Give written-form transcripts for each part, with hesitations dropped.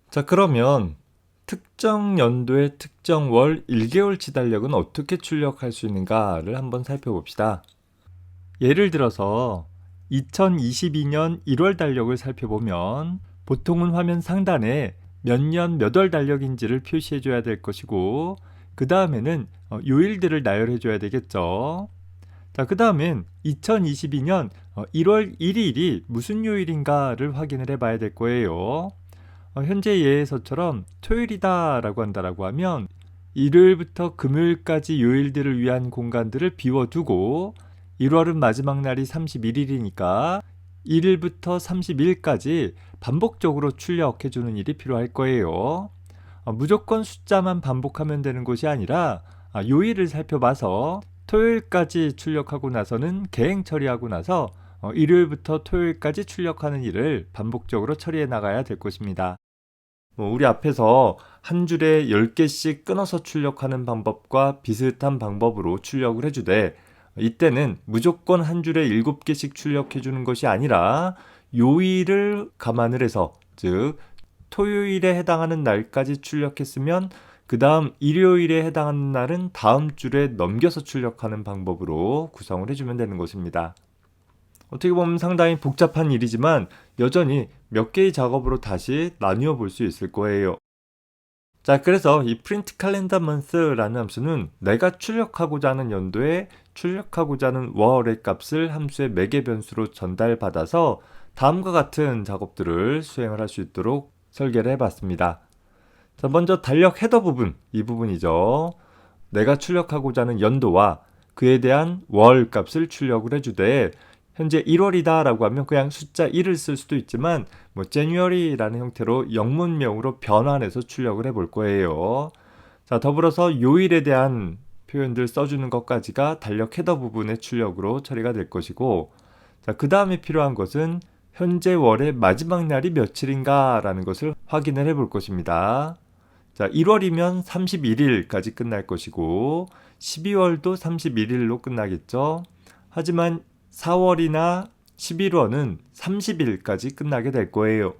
자, 그러면 특정 연도의 특정 월 1개월치 달력은 어떻게 출력할 수 있는가를 한번 살펴봅시다. 예를 들어서 2022년 1월 달력을 살펴보면 보통은 화면 상단에 몇 년 몇 월 달력인지를 표시해 줘야 될 것이고, 그 다음에는 요일들을 나열해 줘야 되겠죠. 자, 그 다음엔 2022년 1월 1일이 무슨 요일인가를 확인을 해 봐야 될 거예요. 현재 예에서처럼 토요일이다 라고 한다라고 하면 일요일부터 금요일까지 요일들을 위한 공간들을 비워두고, 1월은 마지막 날이 31일이니까 1일부터 30일까지 반복적으로 출력해주는 일이 필요할 거예요. 무조건 숫자만 반복하면 되는 것이 아니라 요일을 살펴봐서 토요일까지 출력하고 나서는 개행 처리하고 나서 일요일부터 토요일까지 출력하는 일을 반복적으로 처리해 나가야 될 것입니다. 우리 앞에서 한 줄에 10개씩 끊어서 출력하는 방법과 비슷한 방법으로 출력을 해주되, 이때는 무조건 한 줄에 7개씩 출력해 주는 것이 아니라 요일을 감안을 해서, 즉 토요일에 해당하는 날까지 출력했으면 그 다음 일요일에 해당하는 날은 다음 줄에 넘겨서 출력하는 방법으로 구성을 해주면 되는 것입니다. 어떻게 보면 상당히 복잡한 일이지만 여전히 몇 개의 작업으로 다시 나누어 볼 수 있을 거예요. 자, 그래서 이 print calendar month라는 함수는 내가 출력하고자 하는 연도에 출력하고자 하는 월의 값을 함수의 매개 변수로 전달받아서 다음과 같은 작업들을 수행을 할 수 있도록 설계를 해봤습니다. 자, 먼저 달력 헤더 부분, 이 부분이죠. 내가 출력하고자 하는 연도와 그에 대한 월 값을 출력을 해주되, 현재 1월이다 라고 하면 그냥 숫자 1을 쓸 수도 있지만 January라는 형태로 영문명으로 변환해서 출력을 해볼 거예요. 자, 더불어서 요일에 대한 표현들 써주는 것까지가 달력 헤더 부분의 출력으로 처리가 될 것이고, 자, 그 다음에 필요한 것은 현재 월의 마지막 날이 며칠인가 라는 것을 확인을 해볼 것입니다. 자, 1월이면 31일까지 끝날 것이고 12월도 31일로 끝나겠죠. 하지만 4월이나 11월은 30일까지 끝나게 될 거예요.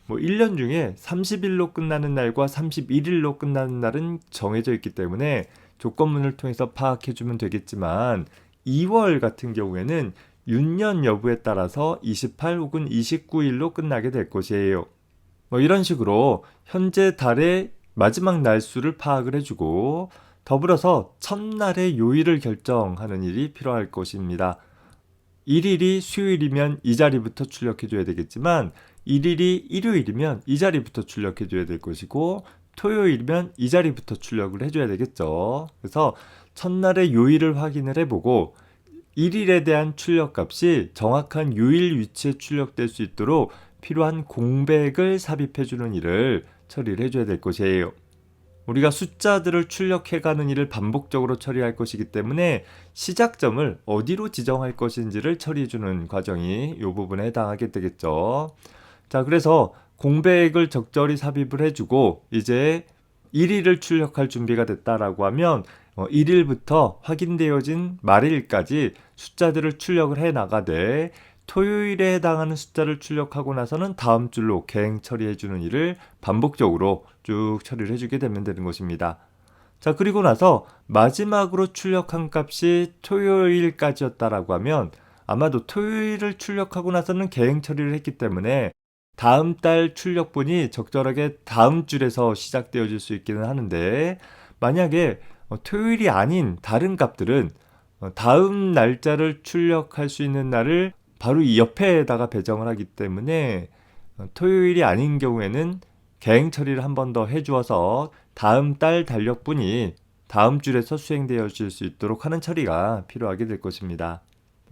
1년 중에 30일로 끝나는 날과 31일로 끝나는 날은 정해져 있기 때문에 조건문을 통해서 파악해 주면 되겠지만, 2월 같은 경우에는 윤년 여부에 따라서 28 혹은 29일로 끝나게 될 것이에요. 이런 식으로 현재 달의 마지막 날수를 파악을 해주고, 더불어서 첫날의 요일을 결정하는 일이 필요할 것입니다. 1일이 수요일이면 이 자리부터 출력해줘야 되겠지만 1일이 일요일이면 이 자리부터 출력해줘야 될 것이고, 토요일이면 이 자리부터 출력을 해줘야 되겠죠. 그래서 첫날의 요일을 확인을 해보고 1일에 대한 출력값이 정확한 요일 위치에 출력될 수 있도록 필요한 공백을 삽입해주는 일을 처리를 해줘야 될 것이에요. 우리가 숫자들을 출력해가는 일을 반복적으로 처리할 것이기 때문에 시작점을 어디로 지정할 것인지를 처리해주는 과정이 이 부분에 해당하게 되겠죠. 자, 그래서 공백을 적절히 삽입을 해주고 이제 1일을 출력할 준비가 됐다라고 하면 1일부터 확인되어진 말일까지 숫자들을 출력을 해 나가되, 토요일에 해당하는 숫자를 출력하고 나서는 다음 줄로 개행 처리해주는 일을 반복적으로 쭉 처리를 해주게 되면 되는 것입니다. 자, 그리고 나서 마지막으로 출력한 값이 토요일까지였다라고 하면 아마도 토요일을 출력하고 나서는 개행 처리를 했기 때문에 다음 달 출력분이 적절하게 다음 줄에서 시작되어질 수 있기는 하는데, 만약에 토요일이 아닌 다른 값들은 다음 날짜를 출력할 수 있는 날을 바로 이 옆에다가 배정을 하기 때문에 토요일이 아닌 경우에는 개행 처리를 한 번 더 해주어서 다음 달 달력분이 다음 줄에서 수행되어질 수 있도록 하는 처리가 필요하게 될 것입니다.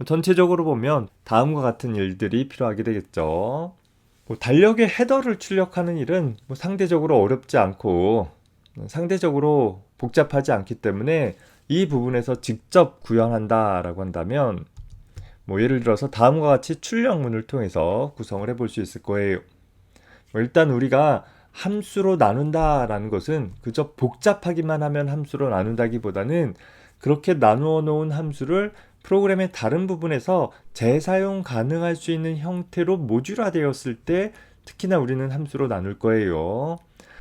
전체적으로 보면 다음과 같은 일들이 필요하게 되겠죠. 달력의 헤더를 출력하는 일은 상대적으로 어렵지 않고 상대적으로 복잡하지 않기 때문에 이 부분에서 직접 구현한다라고 한다면 예를 들어서 다음과 같이 출력문을 통해서 구성을 해볼 수 있을 거예요. 일단 우리가 함수로 나눈다라는 것은 그저 복잡하기만 하면 함수로 나눈다기보다는 그렇게 나누어 놓은 함수를 프로그램의 다른 부분에서 재사용 가능할 수 있는 형태로 모듈화 되었을 때 특히나 우리는 함수로 나눌 거예요.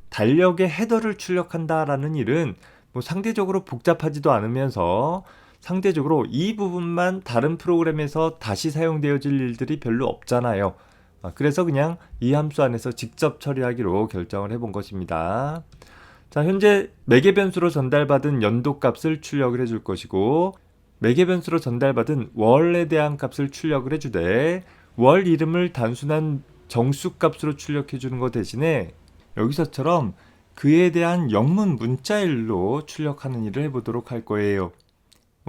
달력의 헤더를 출력한다라는 일은 뭐 상대적으로 복잡하지도 않으면서 상대적으로 이 부분만 다른 프로그램에서 다시 사용되어질 일들이 별로 없잖아요. 그래서 그냥 이 함수 안에서 직접 처리하기로 결정을 해본 것입니다. 자, 현재 매개 변수로 전달받은 연도 값을 출력을 해줄 것이고, 매개 변수로 전달받은 월에 대한 값을 출력을 해주되, 월 이름을 단순한 정수 값으로 출력해 주는 것 대신에 여기서처럼 그에 대한 영문 문자일로 출력하는 일을 해보도록 할 거예요.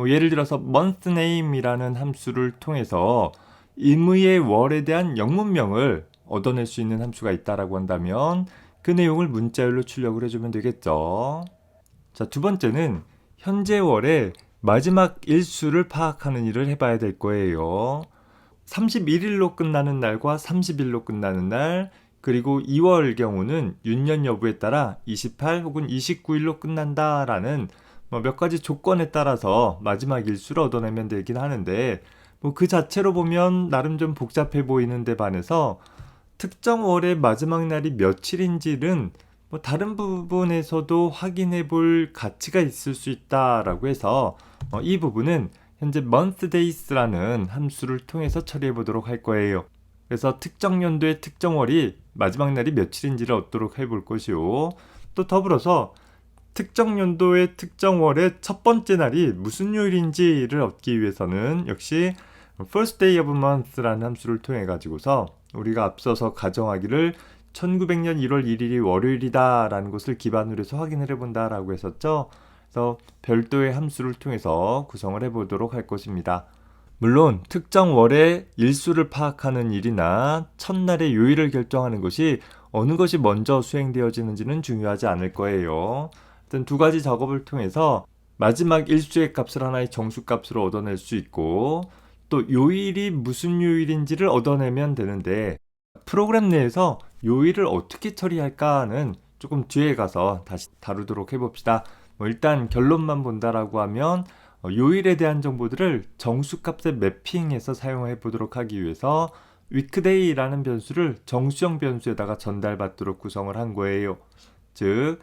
예를 들어서 month name이라는 함수를 통해서 임의의 월에 대한 영문명을 얻어낼 수 있는 함수가 있다라고 한다면 그 내용을 문자열로 출력을 해주면 되겠죠. 자, 두 번째는 현재 월의 마지막 일수를 파악하는 일을 해봐야 될 거예요. 31일로 끝나는 날과 30일로 끝나는 날, 그리고 2월 경우는 윤년 여부에 따라 28 혹은 29일로 끝난다라는 몇 가지 조건에 따라서 마지막 일수를 얻어내면 되긴 하는데, 그 자체로 보면 나름 좀 복잡해 보이는데 반해서 특정 월의 마지막 날이 며칠인지는 다른 부분에서도 확인해 볼 가치가 있을 수 있다라고 해서 이 부분은 현재 month days라는 함수를 통해서 처리해 보도록 할 거예요. 그래서 특정 연도의 특정 월이 마지막 날이 며칠인지를 얻도록 해볼 것이요. 또 더불어서 특정 연도의 특정 월의 첫 번째 날이 무슨 요일인지를 얻기 위해서는 역시 first day of month라는 함수를 통해 가지고서 우리가 앞서서 가정하기를 1900년 1월 1일이 월요일이다 라는 것을 기반으로 해서 확인을 해본다 라고 했었죠. 그래서 별도의 함수를 통해서 구성을 해보도록 할 것입니다. 물론 특정 월의 일수를 파악하는 일이나 첫날의 요일을 결정하는 것이 어느 것이 먼저 수행되어지는지는 중요하지 않을 거예요. 하여튼 두 가지 작업을 통해서 마지막 일수의 값을 하나의 정수 값으로 얻어낼 수 있고, 또 요일이 무슨 요일인지를 얻어내면 되는데 프로그램 내에서 요일을 어떻게 처리할까는 조금 뒤에 가서 다시 다루도록 해봅시다. 일단 결론만 본다라고 하면 요일에 대한 정보들을 정수값에 매핑해서 사용해 보도록 하기 위해서 weekday라는 변수를 정수형 변수에다가 전달받도록 구성을 한 거예요. 즉,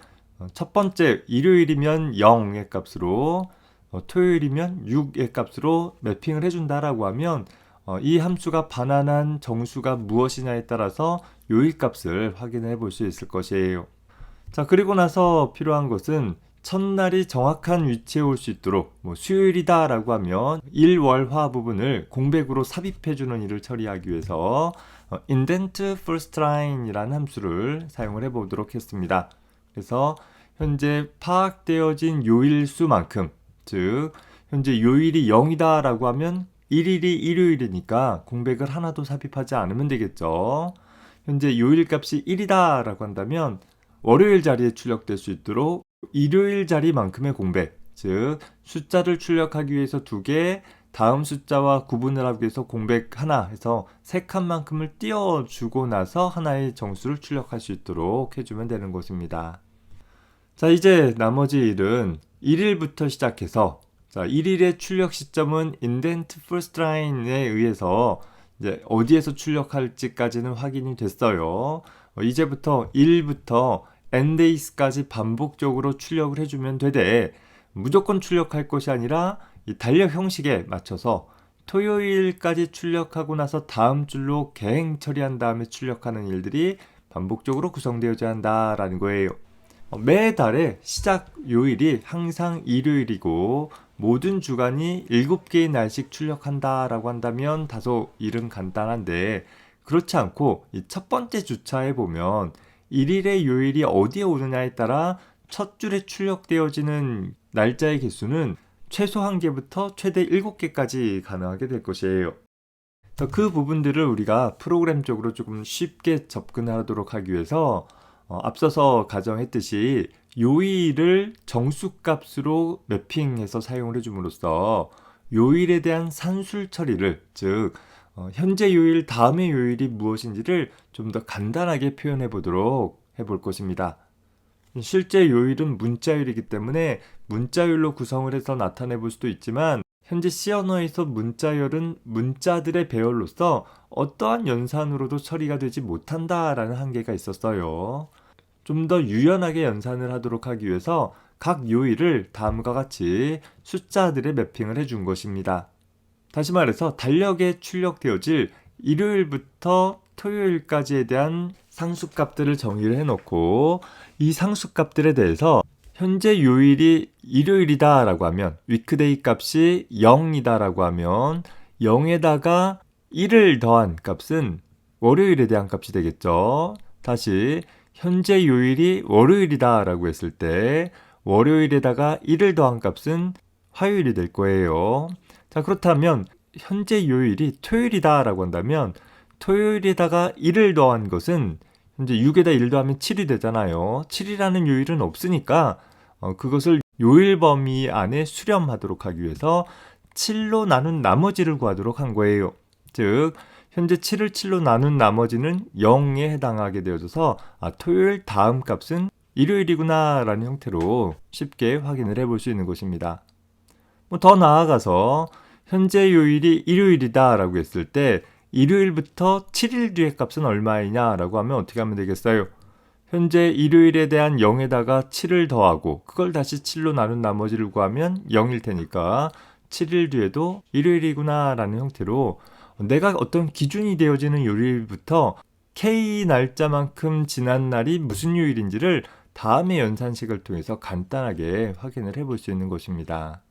첫 번째 일요일이면 0의 값으로, 토요일이면 6의 값으로 매핑을 해준다라고 하면 이 함수가 반환한 정수가 무엇이냐에 따라서 요일 값을 확인해 볼 수 있을 것이에요. 자, 그리고 나서 필요한 것은 첫날이 정확한 위치에 올 수 있도록 수요일이다 라고 하면 일월화 부분을 공백으로 삽입해 주는 일을 처리하기 위해서 indent first line 이라는 함수를 사용을 해 보도록 했습니다. 그래서 현재 파악되어진 요일수만큼, 즉 현재 요일이 0이다 라고 하면 1일이 일요일이니까 공백을 하나도 삽입하지 않으면 되겠죠. 현재 요일 값이 1이다 라고 한다면 월요일 자리에 출력될 수 있도록 일요일 자리만큼의 공백, 즉 숫자를 출력하기 위해서 2개, 다음 숫자와 구분을 하기 위해서 공백 하나 해서 3칸만큼을 띄워주고 나서 하나의 정수를 출력할 수 있도록 해주면 되는 것입니다. 자, 이제 나머지 일은 1일부터 시작해서, 자, 1일의 출력 시점은 indent first line에 의해서 이제 어디에서 출력할지까지는 확인이 됐어요. 이제부터 1일부터 ndays까지 반복적으로 출력을 해주면 되되, 무조건 출력할 것이 아니라 이 달력 형식에 맞춰서 토요일까지 출력하고 나서 다음 줄로 개행 처리한 다음에 출력하는 일들이 반복적으로 구성되어야 한다라는 거예요. 매달의 시작 요일이 항상 일요일이고 모든 주간이 7개의 날씩 출력한다라고 한다면 다소 일은 간단한데, 그렇지 않고 이 첫 번째 주차에 보면 1일의 요일이 어디에 오느냐에 따라 첫 줄에 출력되어지는 날짜의 개수는 최소 1개부터 최대 7개까지 가능하게 될 것이에요. 그 부분들을 우리가 프로그램적으로 조금 쉽게 접근하도록 하기 위해서 앞서서 가정했듯이 요일을 정수값으로 매핑해서 사용을 해줌으로써 요일에 대한 산술 처리를, 즉 현재 요일, 다음의 요일이 무엇인지를 좀 더 간단하게 표현해 보도록 해볼 것입니다. 실제 요일은 문자율이기 때문에 문자율로 구성을 해서 나타내 볼 수도 있지만, 현재 C 언어에서 문자열은 문자들의 배열로서 어떠한 연산으로도 처리가 되지 못한다라는 한계가 있었어요. 좀 더 유연하게 연산을 하도록 하기 위해서 각 요일을 다음과 같이 숫자들의 매핑을 해준 것입니다. 다시 말해서 달력에 출력되어질 일요일부터 토요일까지에 대한 상수값들을 정의를 해놓고 이 상수값들에 대해서 현재 요일이 일요일이다 라고 하면 위크데이 값이 0이다 라고 하면 0에다가 1을 더한 값은 월요일에 대한 값이 되겠죠. 다시 현재 요일이 월요일이다 라고 했을 때 월요일에다가 1을 더한 값은 화요일이 될 거예요. 자, 그렇다면 현재 요일이 토요일이다 라고 한다면 토요일에다가 1을 더한 것은 현재 6에다 1 더하면 7이 되잖아요. 7이라는 요일은 없으니까 그것을 요일 범위 안에 수렴하도록 하기 위해서 7로 나눈 나머지를 구하도록 한 거예요. 즉 현재 7을 7로 나눈 나머지는 0에 해당하게 되어져서 토요일 다음 값은 일요일이구나 라는 형태로 쉽게 확인을 해볼 수 있는 것입니다. 더 나아가서 현재 요일이 일요일이다 라고 했을 때 일요일부터 7일 뒤의 값은 얼마이냐 라고 하면 어떻게 하면 되겠어요? 현재 일요일에 대한 0에다가 7을 더하고 그걸 다시 7로 나눈 나머지를 구하면 0일 테니까 7일 뒤에도 일요일이구나 라는 형태로 내가 어떤 기준이 되어지는 요일부터 K 날짜만큼 지난 날이 무슨 요일인지를 다음의 연산식을 통해서 간단하게 확인을 해볼 수 있는 것입니다.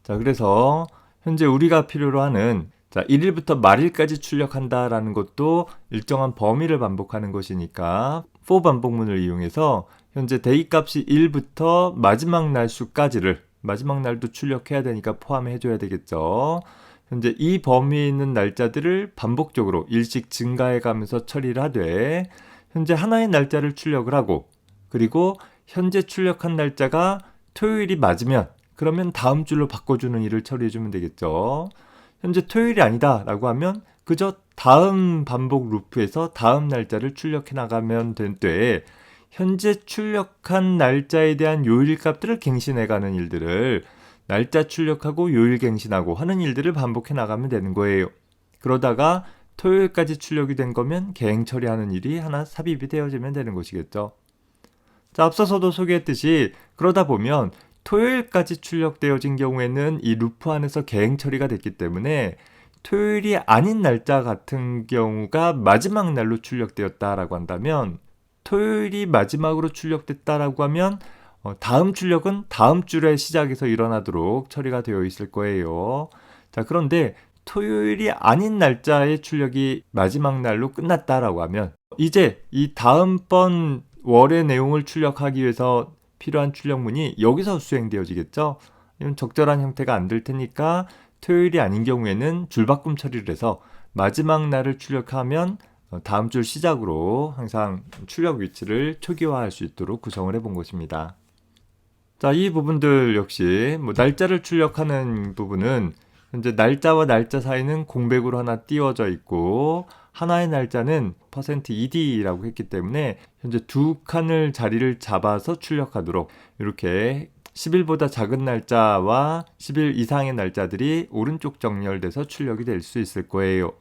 자, 그래서 현재 우리가 필요로 하는 1일부터 말일까지 출력한다라는 것도 일정한 범위를 반복하는 것이니까 for 반복문을 이용해서 현재 데이 값이 1부터 마지막 날 수까지를 마지막 날도 출력해야 되니까 포함해 줘야 되겠죠. 현재 이 범위에 있는 날짜들을 반복적으로 일씩 증가해 가면서 처리를 하되 현재 하나의 날짜를 출력을 하고 그리고 현재 출력한 날짜가 토요일이 맞으면 그러면 다음 줄로 바꿔주는 일을 처리해 주면 되겠죠. 현재 토요일이 아니다 라고 하면 그저 다음 반복 루프에서 다음 날짜를 출력해 나가면 돼. 현재 출력한 날짜에 대한 요일 값들을 갱신해 가는 일들을 날짜 출력하고 요일 갱신하고 하는 일들을 반복해 나가면 되는 거예요. 그러다가 토요일까지 출력이 된 거면 개행 처리하는 일이 하나 삽입이 되어지면 되는 것이겠죠. 자, 앞서서도 소개했듯이 그러다 보면 토요일까지 출력되어진 경우에는 이 루프 안에서 개행 처리가 됐기 때문에 토요일이 아닌 날짜 같은 경우가 마지막 날로 출력되었다라고 한다면 토요일이 마지막으로 출력됐다라고 하면 다음 출력은 다음 줄의 시작에서 일어나도록 처리가 되어 있을 거예요. 자, 그런데 토요일이 아닌 날짜의 출력이 마지막 날로 끝났다라고 하면 이제 이 다음번 월의 내용을 출력하기 위해서 필요한 출력문이 여기서 수행되어지겠죠. 이건 적절한 형태가 안 될 테니까 토요일이 아닌 경우에는 줄바꿈 처리를 해서 마지막 날을 출력하면 다음 줄 시작으로 항상 출력 위치를 초기화할 수 있도록 구성을 해본 것입니다. 자, 이 부분들 역시 날짜를 출력하는 부분은 현재 날짜와 날짜 사이는 공백으로 하나 띄워져 있고 하나의 날짜는 %ed라고 했기 때문에 현재 두 칸을 자리를 잡아서 출력하도록 이렇게 10일보다 작은 날짜와 10일 이상의 날짜들이 오른쪽 정렬돼서 출력이 될 수 있을 거예요.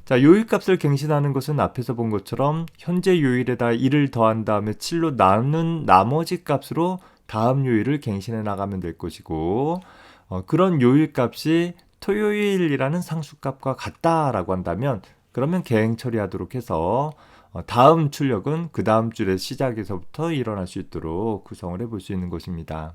자, 요일값을 갱신하는 것은 앞에서 본 것처럼 현재 요일에다 1을 더한 다음에 7로 나눈 나머지 값으로 다음 요일을 갱신해 나가면 될 것이고 그런 요일값이 토요일이라는 상수값과 같다라고 한다면 그러면 개행 처리하도록 해서 다음 출력은 그 다음 줄의 시작에서부터 일어날 수 있도록 구성을 해볼 수 있는 것입니다.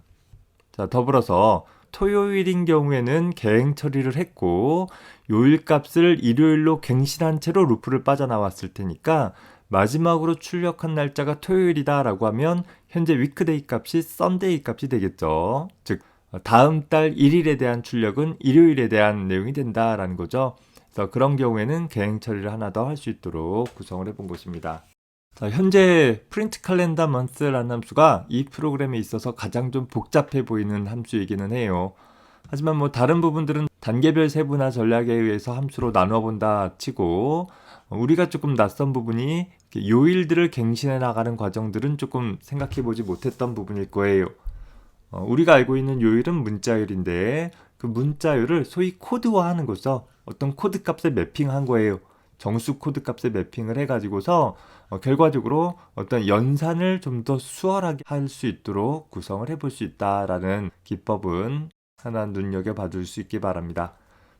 자, 더불어서 토요일인 경우에는 개행 처리를 했고 요일값을 일요일로 갱신한 채로 루프를 빠져나왔을 테니까 마지막으로 출력한 날짜가 토요일이다 라고 하면 현재 위크데이 값이 썬데이 값이 되겠죠. 즉 다음 달 1일에 대한 출력은 일요일에 대한 내용이 된다라는 거죠. 그래서 그런 경우에는 개행 처리를 하나 더 할 수 있도록 구성을 해본 것입니다. 자, 현재 프린트 칼렌더 먼스라는 함수가 이 프로그램에 있어서 가장 좀 복잡해 보이는 함수이기는 해요. 하지만 다른 부분들은 단계별 세분화 전략에 의해서 함수로 나눠 본다 치고 우리가 조금 낯선 부분이 요일들을 갱신해 나가는 과정들은 조금 생각해 보지 못했던 부분일 거예요. 우리가 알고 있는 요일은 문자율인데 그 문자율을 소위 코드화하는 거죠. 어떤 코드 값에 매핑한 거예요. 정수 코드 값에 매핑을 해가지고서 결과적으로 어떤 연산을 좀 더 수월하게 할 수 있도록 구성을 해볼 수 있다라는 기법은 하나 눈여겨봐 줄 수 있기 바랍니다.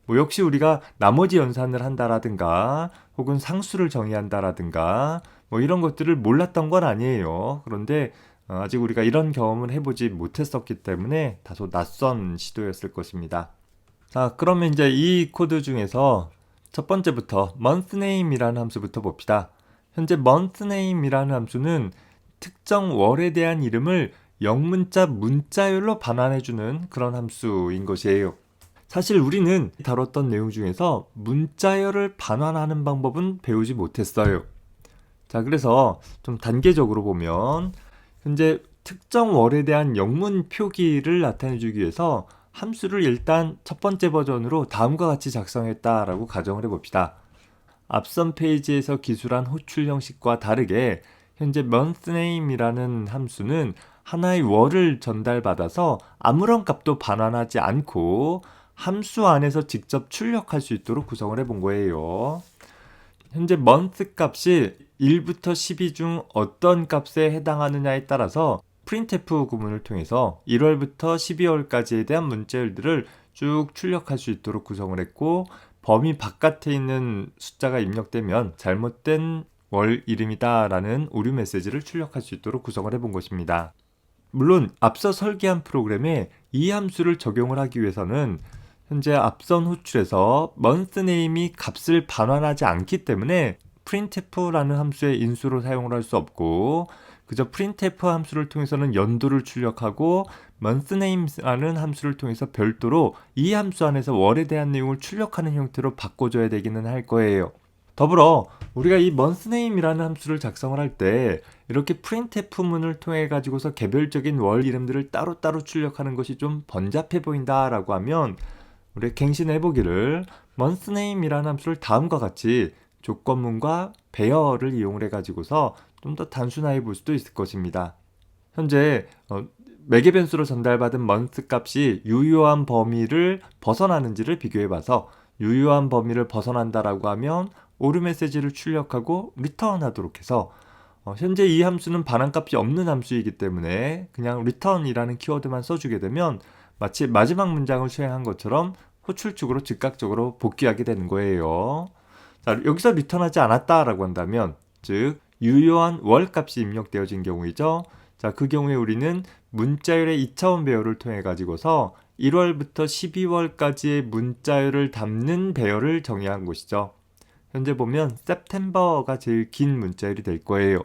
뭐 역시 우리가 나머지 연산을 한다라든가 혹은 상수를 정의한다라든가 뭐 이런 것들을 몰랐던 건 아니에요. 그런데 아직 우리가 이런 경험을 해보지 못했었기 때문에 다소 낯선 시도였을 것입니다. 자, 그러면 이제 이 코드 중에서 첫 번째부터 month name이라는 함수부터 봅시다. 현재 month name이라는 함수는 특정 월에 대한 이름을 영문자 문자열로 반환해주는 그런 함수인 것이에요. 사실 우리는 다뤘던 내용 중에서 문자열을 반환하는 방법은 배우지 못했어요. 자, 그래서 좀 단계적으로 보면 현재 특정 월에 대한 영문 표기를 나타내주기 위해서 함수를 일단 첫 번째 버전으로 다음과 같이 작성했다라고 가정을 해봅시다. 앞선 페이지에서 기술한 호출 형식과 다르게 현재 month name이라는 함수는 하나의 월을 전달받아서 아무런 값도 반환하지 않고 함수 안에서 직접 출력할 수 있도록 구성을 해본 거예요. 현재 month 값이 1부터 12 중 어떤 값에 해당하느냐에 따라서 printf 구문을 통해서 1월부터 12월까지에 대한 문자열들을 쭉 출력할 수 있도록 구성을 했고, 범위 바깥에 있는 숫자가 입력되면 잘못된 월 이름이다 라는 오류 메시지를 출력할 수 있도록 구성을 해본 것입니다. 물론 앞서 설계한 프로그램에 이 함수를 적용을 하기 위해서는 현재 앞선 호출에서 month name이 값을 반환하지 않기 때문에 printf라는 함수의 인수로 사용을 할 수 없고, 그저 printf 함수를 통해서는 연도를 출력하고 month names라는 함수를 통해서 별도로 이 함수 안에서 월에 대한 내용을 출력하는 형태로 바꿔줘야 되기는 할 거예요. 더불어 우리가 이 month name이라는 함수를 작성을 할 때 이렇게 printf문을 통해 가지고서 개별적인 월 이름들을 따로따로 출력하는 것이 좀 번잡해 보인다라고 하면 우리 갱신해 보기를 month name이라는 함수를 다음과 같이 조건문과 배열을 이용을 해 가지고서 좀 더 단순하게 볼 수도 있을 것입니다. 현재 매개 변수로 전달받은 month 값이 유효한 범위를 벗어나는지를 비교해 봐서 유효한 범위를 벗어난다라고 하면 오류 메시지를 출력하고 리턴 하도록 해서 현재 이 함수는 반환값이 없는 함수이기 때문에 그냥 return이라는 키워드만 써주게 되면 마치 마지막 문장을 수행한 것처럼 호출축으로 즉각적으로 복귀하게 되는 거예요. 자, 여기서 리턴하지 않았다라고 한다면, 즉 유효한 월 값이 입력되어진 경우이죠. 자, 그 경우에 우리는 문자열의 2차원 배열을 통해 가지고서 1월부터 12월까지의 문자열을 담는 배열을 정의한 것이죠. 현재 보면 September가 제일 긴 문자열이 될 거예요.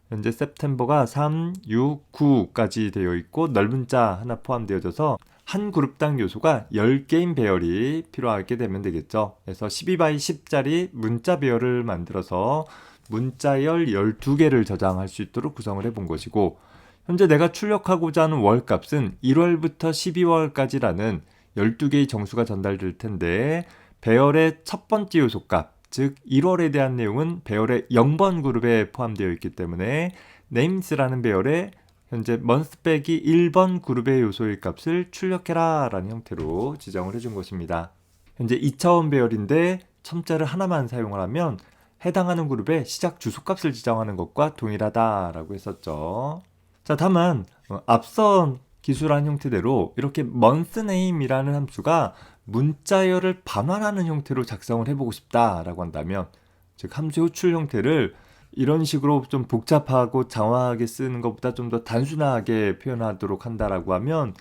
현재 September가 3, 6, 9까지 되어 있고 넓은 자 하나 포함되어져서 한 그룹당 요소가 10개인 배열이 필요하게 되면 되겠죠. 그래서 12x10짜리 문자 배열을 만들어서 문자열 12개를 저장할 수 있도록 구성을 해본 것이고, 현재 내가 출력하고자 하는 월값은 1월부터 12월까지라는 12개의 정수가 전달될 텐데, 배열의 첫 번째 요소값, 즉 1월에 대한 내용은 배열의 0번 그룹에 포함되어 있기 때문에 names라는 배열에 현재 month 빼기 1번 그룹의 요소의 값을 출력해라 라는 형태로 지정을 해준 것입니다. 현재 2차원 배열인데 첨자를 하나만 사용을 하면 해당하는 그룹의 시작 주소값을 지정하는 것과 동일하다라고 했었죠. 자, 다만 앞선 기술한 형태대로 이렇게 month name이라는 함수가 문자열을 반환하는 형태로 작성을 해보고 싶다라고 한다면, 즉 함수 호출 형태를 이런 식으로 좀 복잡하고 장황하게 쓰는 것보다 좀 더 단순하게 표현하도록 한다라고 하면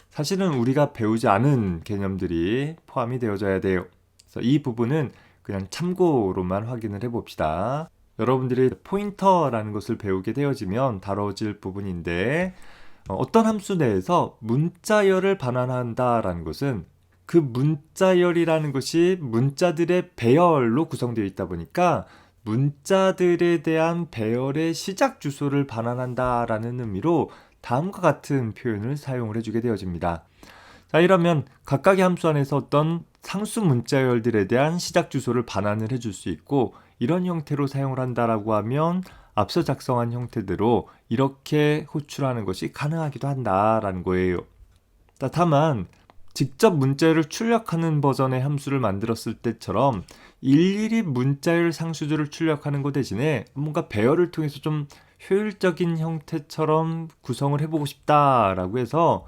사실은 우리가 배우지 않은 개념들이 포함이 되어져야 돼요. 그래서 이 부분은 그냥 참고로만 확인을 해봅시다. 여러분들이 포인터라는 것을 배우게 되어지면 다뤄질 부분인데, 어떤 함수 내에서 문자열을 반환한다라는 것은 그 문자열이라는 것이 문자들의 배열로 구성되어 있다 보니까 문자들에 대한 배열의 시작 주소를 반환한다라는 의미로 다음과 같은 표현을 사용을 해주게 되어집니다. 자, 이러면 각각의 함수 안에서 어떤 상수 문자열들에 대한 시작 주소를 반환을 해줄 수 있고, 이런 형태로 사용을 한다라고 하면 앞서 작성한 형태대로 이렇게 호출하는 것이 가능하기도 한다라는 거예요. 다만 직접 문자열을 출력하는 버전의 함수를 만들었을 때처럼 일일이 문자열 상수들을 출력하는 것 대신에 뭔가 배열을 통해서 좀 효율적인 형태처럼 구성을 해보고 싶다라고 해서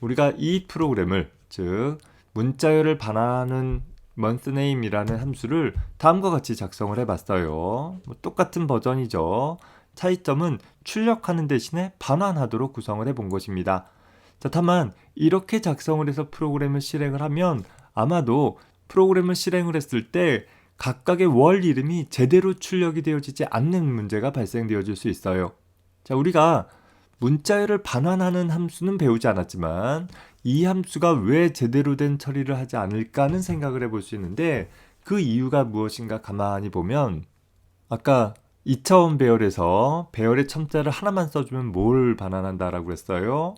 우리가 이 프로그램을, 즉 문자열을 반환하는 monthName이라는 함수를 다음과 같이 작성을 해봤어요. 똑같은 버전이죠. 차이점은 출력하는 대신에 반환하도록 구성을 해본 것입니다. 자, 다만 이렇게 작성을 해서 프로그램을 실행을 하면 아마도 프로그램을 실행을 했을 때 각각의 월 이름이 제대로 출력이 되어지지 않는 문제가 발생되어질 수 있어요. 자, 우리가 문자열을 반환하는 함수는 배우지 않았지만 이 함수가 왜 제대로 된 처리를 하지 않을까는 생각을 해볼 수 있는데, 그 이유가 무엇인가 가만히 보면 아까 2차원 배열에서 배열의 첨자를 하나만 써주면 뭘 반환한다라고 했어요?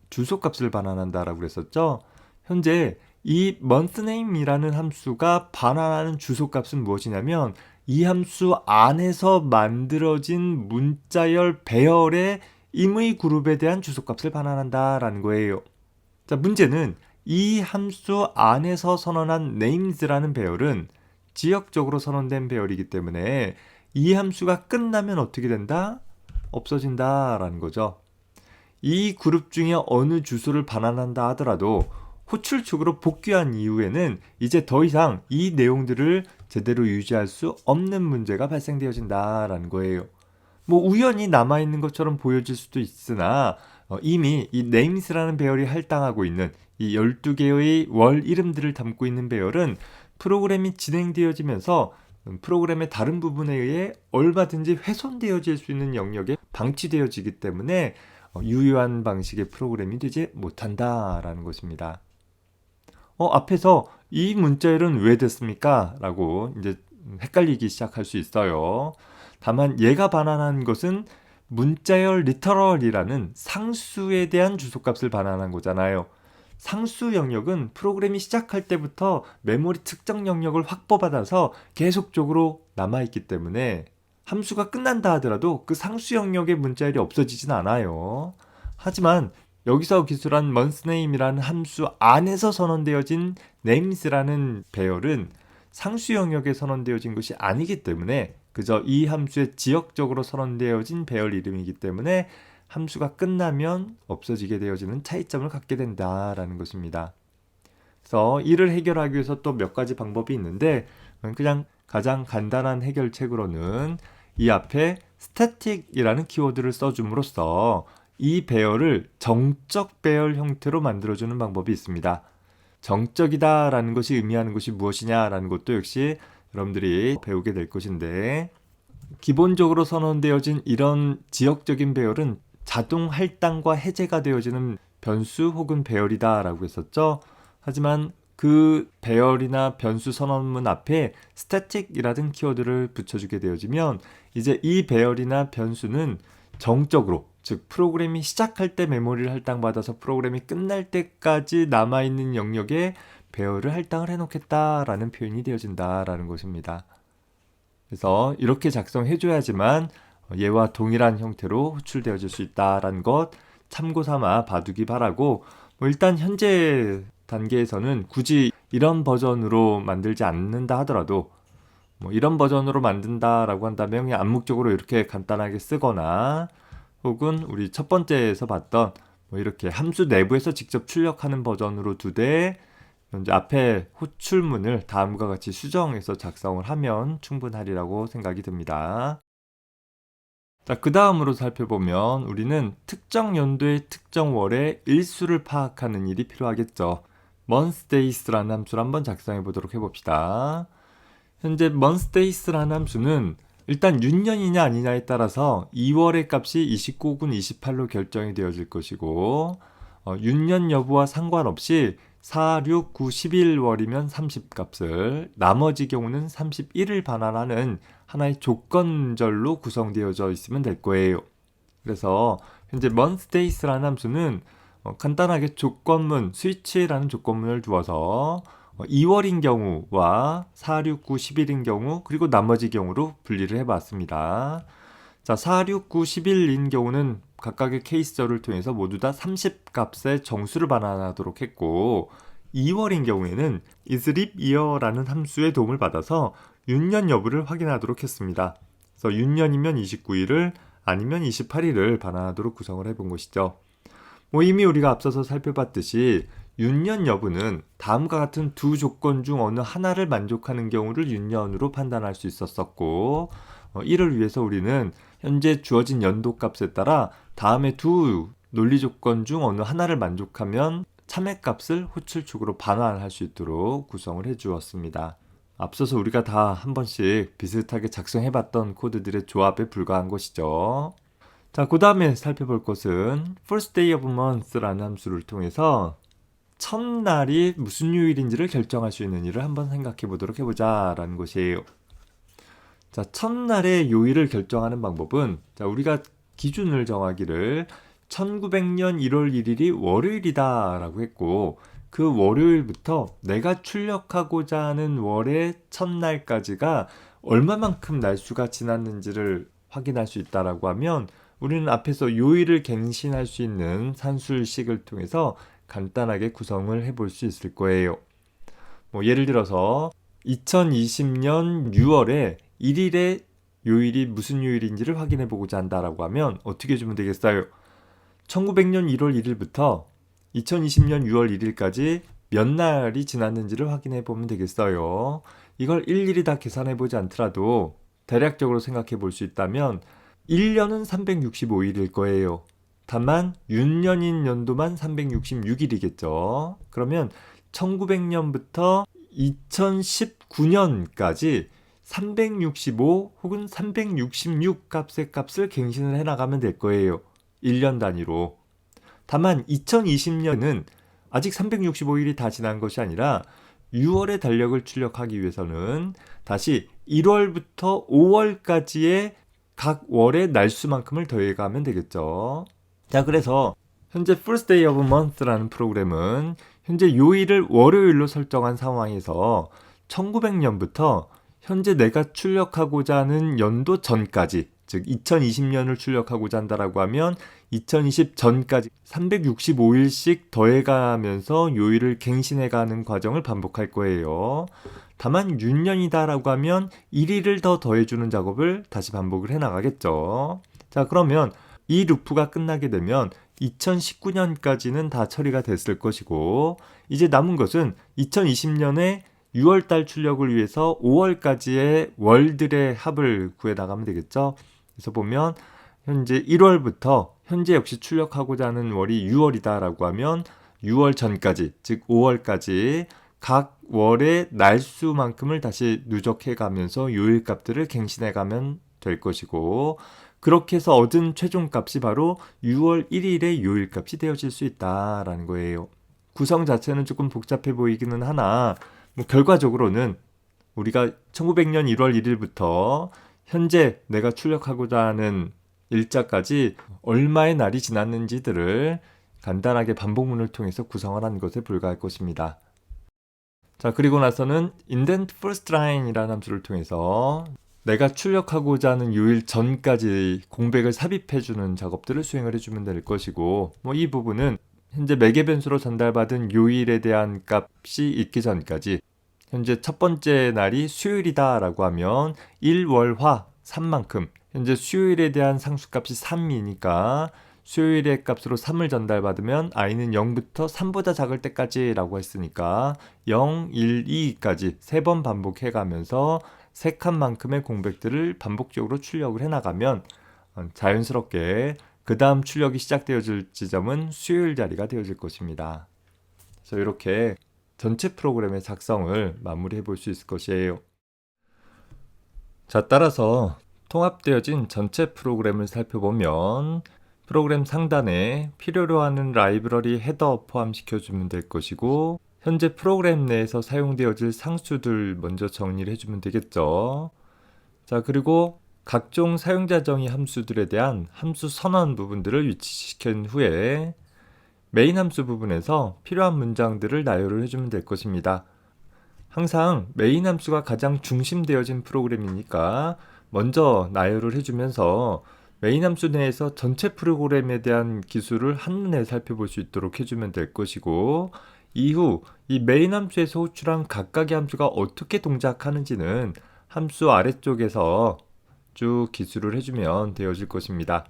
주소값을 반환한다라고 그랬었죠. 현재 이 monthName이라는 함수가 반환하는 주소값은 무엇이냐면 이 함수 안에서 만들어진 문자열 배열의 임의 그룹에 대한 주소값을 반환한다라는 거예요. 자, 문제는 이 함수 안에서 선언한 names라는 배열은 지역적으로 선언된 배열이기 때문에 이 함수가 끝나면 어떻게 된다? 없어진다라는 거죠. 이 그룹 중에 어느 주소를 반환한다 하더라도 호출축으로 복귀한 이후에는 이제 더 이상 이 내용들을 제대로 유지할 수 없는 문제가 발생되어진다라는 거예요. 뭐 우연히 남아있는 것처럼 보여질 수도 있으나 이미 이 names라는 배열이 할당하고 있는 이 12개의 월 이름들을 담고 있는 배열은 프로그램이 진행되어지면서 프로그램의 다른 부분에 의해 얼마든지 훼손되어질 수 있는 영역에 방치되어지기 때문에 유효한 방식의 프로그램이 되지 못한다라는 것입니다. 앞에서 이 문자열은 왜 됐습니까? 라고 이제 헷갈리기 시작할 수 있어요. 다만 얘가 반환한 것은 문자열 리터럴이라는 상수에 대한 주소값을 반환한 거잖아요. 상수 영역은 프로그램이 시작할 때부터 메모리 특정 영역을 확보받아서 계속적으로 남아있기 때문에 함수가 끝난다 하더라도 그 상수 영역의 문자열이 없어지진 않아요. 하지만 여기서 기술한 monthName이라는 함수 안에서 선언되어진 names라는 배열은 상수 영역에 선언되어진 것이 아니기 때문에 그저 이 함수의 지역적으로 선언되어진 배열 이름이기 때문에 함수가 끝나면 없어지게 되어지는 차이점을 갖게 된다라는 것입니다. 그래서 이를 해결하기 위해서 또 몇 가지 방법이 있는데, 그냥 가장 간단한 해결책으로는 이 앞에 static이라는 키워드를 써줌으로써 이 배열을 정적 배열 형태로 만들어주는 방법이 있습니다. 정적이다 라는 것이 의미하는 것이 무엇이냐라는 것도 역시 여러분들이 배우게 될 것인데, 기본적으로 선언되어진 이런 지역적인 배열은 자동 할당과 해제가 되어지는 변수 혹은 배열이다 라고 했었죠. 하지만 그 배열이나 변수 선언문 앞에 static이라는 키워드를 붙여주게 되어지면 이제 이 배열이나 변수는 정적으로, 즉 프로그램이 시작할 때 메모리를 할당받아서 프로그램이 끝날 때까지 남아있는 영역에 배열을 할당을 해놓겠다라는 표현이 되어진다라는 것입니다. 그래서 이렇게 작성해줘야지만 얘와 동일한 형태로 호출되어질 수 있다라는 것 참고 삼아 봐두기 바라고, 일단 현재 단계에서는 굳이 이런 버전으로 만들지 않는다 하더라도 이런 버전으로 만든다라고 한다면 그냥 암묵적으로 이렇게 간단하게 쓰거나, 혹은 우리 첫 번째에서 봤던 이렇게 함수 내부에서 직접 출력하는 버전으로 두되 현재 앞에 호출문을 다음과 같이 수정해서 작성을 하면 충분하리라고 생각이 듭니다. 자, 그 다음으로 살펴보면 우리는 특정 연도의 특정 월의 일수를 파악하는 일이 필요하겠죠. monthdays라는 함수를 한번 작성해 보도록 해봅시다. 현재 monthdays라는 함수는 일단 윤년이냐 아니냐에 따라서 2월의 값이 29군 28로 결정이 되어질 것이고, 윤년 여부와 상관없이 4, 6, 9, 11월이면 30값을, 나머지 경우는 31을 반환하는 하나의 조건절로 구성되어져 있으면 될 거예요. 그래서 현재 monthdays라는 함수는 간단하게 조건문, 스위치라는 조건문을 두어서 2월인 경우와 4, 6, 9, 11인 경우, 그리고 나머지 경우로 분리를 해봤습니다. 자, 4, 6, 9, 11인 경우는 각각의 케이스절을 통해서 모두 다 30값의 정수를 반환하도록 했고 2월인 경우에는 isLeapYear라는 함수의 도움을 받아서 윤년 여부를 확인하도록 했습니다. 그래서 윤년이면 29일을 아니면 28일을 반환하도록 구성을 해본 것이죠. 이미 우리가 앞서서 살펴봤듯이 윤년 여부는 다음과 같은 두 조건 중 어느 하나를 만족하는 경우를 윤년으로 판단할 수 있었었고 이를 위해서 우리는 현재 주어진 연도값에 따라 다음의 두 논리 조건 중 어느 하나를 만족하면 참외값을 호출축으로 반환할 수 있도록 구성을 해 주었습니다. 앞서서 우리가 다 한 번씩 비슷하게 작성해봤던 코드들의 조합에 불과한 것이죠. 자, 그 다음에 살펴볼 것은 first day of month라는 함수를 통해서 첫날이 무슨 요일인지를 결정할 수 있는 일을 한번 생각해 보도록 해보자 라는 것이에요. 자, 첫날의 요일을 결정하는 방법은 우리가 기준을 정하기를 1900년 1월 1일이 월요일이다 라고 했고 그 월요일부터 내가 출력하고자 하는 월의 첫날까지가 얼마만큼 날수가 지났는지를 확인할 수 있다라고 하면 우리는 앞에서 요일을 갱신할 수 있는 산술식을 통해서 간단하게 구성을 해볼 수 있을 거예요. 예를 들어서 2020년 6월에 1일의 요일이 무슨 요일인지를 확인해 보고자 한다라고 하면 어떻게 해주면 되겠어요? 1900년 1월 1일부터 2020년 6월 1일까지 몇 날이 지났는지를 확인해 보면 되겠어요. 이걸 일일이 다 계산해 보지 않더라도 대략적으로 생각해 볼 수 있다면 1년은 365일일 거예요. 다만 윤년인 연도만 366일이겠죠. 그러면 1900년부터 2019년까지 365 혹은 366 값의 값을 갱신을 해나가면 될 거예요. 1년 단위로. 다만 2020년은 아직 365일이 다 지난 것이 아니라 6월의 달력을 출력하기 위해서는 다시 1월부터 5월까지의 각 월의 날수만큼을 더해가면 되겠죠. 자, 그래서 현재 First Day of Month라는 프로그램은 현재 요일을 월요일로 설정한 상황에서 1900년부터 현재 내가 출력하고자 하는 연도 전까지, 즉 2020년을 출력하고자 한다라고 하면 2020 전까지 365일씩 더해가면서 요일을 갱신해가는 과정을 반복할 거예요. 다만 윤년이다라고 하면 1일을 더 더해주는 작업을 다시 반복을 해나가겠죠. 자, 그러면 이 루프가 끝나게 되면 2019년까지는 다 처리가 됐을 것이고 이제 남은 것은 2020년에 6월달 출력을 위해서 5월까지의 월들의 합을 구해 나가면 되겠죠. 그래서 보면 현재 1월부터 현재 역시 출력하고자 하는 월이 6월이다라고 하면 6월 전까지, 즉 5월까지 각 월의 날수만큼을 다시 누적해 가면서 요일 값들을 갱신해 가면 될 것이고 그렇게 해서 얻은 최종 값이 바로 6월 1일의 요일 값이 되어질 수 있다라는 거예요. 구성 자체는 조금 복잡해 보이기는 하나 결과적으로는 우리가 1900년 1월 1일부터 현재 내가 출력하고자 하는 일자까지 얼마의 날이 지났는지들을 간단하게 반복문을 통해서 구성을 한 것에 불과할 것입니다. 자, 그리고 나서는 indent first line이라는 함수를 통해서 내가 출력하고자 하는 요일 전까지 공백을 삽입해주는 작업들을 수행을 해주면 될 것이고 이 부분은 현재 매개 변수로 전달받은 요일에 대한 값이 있기 전까지 현재 첫 번째 날이 수요일이다 라고 하면 1월화 3만큼 현재 수요일에 대한 상수값이 3이니까 수요일의 값으로 3을 전달받으면 i는 0부터 3보다 작을 때까지 라고 했으니까 0, 1, 2까지 3번 반복해 가면서 3칸만큼의 공백들을 반복적으로 출력을 해나가면 자연스럽게 그 다음 출력이 시작되어질 지점은 수요일 자리가 되어질 것입니다. 그래서 이렇게 전체 프로그램의 작성을 마무리해 볼 수 있을 것이에요. 자, 따라서 통합되어진 전체 프로그램을 살펴보면 프로그램 상단에 필요로 하는 라이브러리 헤더 포함시켜주면 될 것이고 현재 프로그램 내에서 사용되어질 상수들 먼저 정리를 해주면 되겠죠. 자, 그리고 각종 사용자 정의 함수들에 대한 함수 선언 부분들을 위치시킨 후에 메인 함수 부분에서 필요한 문장들을 나열을 해주면 될 것입니다. 항상 메인 함수가 가장 중심되어진 프로그램이니까 먼저 나열을 해주면서 메인 함수 내에서 전체 프로그램에 대한 기술을 한눈에 살펴볼 수 있도록 해주면 될 것이고, 이후 이 메인 함수에서 호출한 각각의 함수가 어떻게 동작하는지는 함수 아래쪽에서 쭉 기술을 해주면 되어질 것입니다.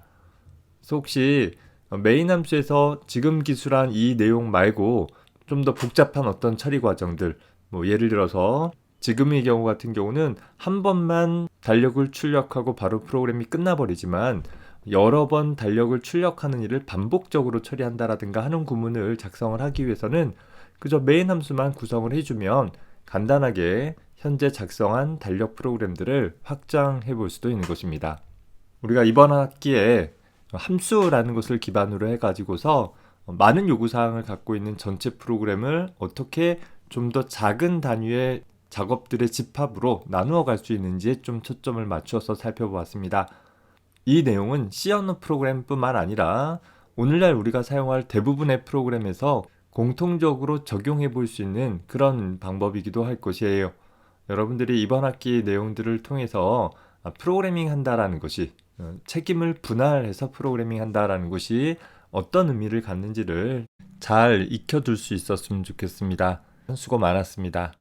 그래서 혹시 메인 함수에서 지금 기술한 이 내용 말고 좀 더 복잡한 어떤 처리 과정들, 뭐 예를 들어서 지금의 경우 같은 경우는 한 번만 달력을 출력하고 바로 프로그램이 끝나버리지만 여러 번 달력을 출력하는 일을 반복적으로 처리한다라든가 하는 구문을 작성을 하기 위해서는 그저 메인 함수만 구성을 해주면 간단하게 현재 작성한 달력 프로그램들을 확장해 볼 수도 있는 것입니다. 우리가 이번 학기에 함수라는 것을 기반으로 해가지고서 많은 요구사항을 갖고 있는 전체 프로그램을 어떻게 좀 더 작은 단위의 작업들의 집합으로 나누어 갈 수 있는지에 좀 초점을 맞추어서 살펴보았습니다. 이 내용은 C 언어 프로그램뿐만 아니라 오늘날 우리가 사용할 대부분의 프로그램에서 공통적으로 적용해 볼 수 있는 그런 방법이기도 할 것이에요. 여러분들이 이번 학기 내용들을 통해서 프로그래밍 한다라는 것이 책임을 분할해서 프로그래밍 한다라는 것이 어떤 의미를 갖는지를 잘 익혀둘 수 있었으면 좋겠습니다. 수고 많았습니다.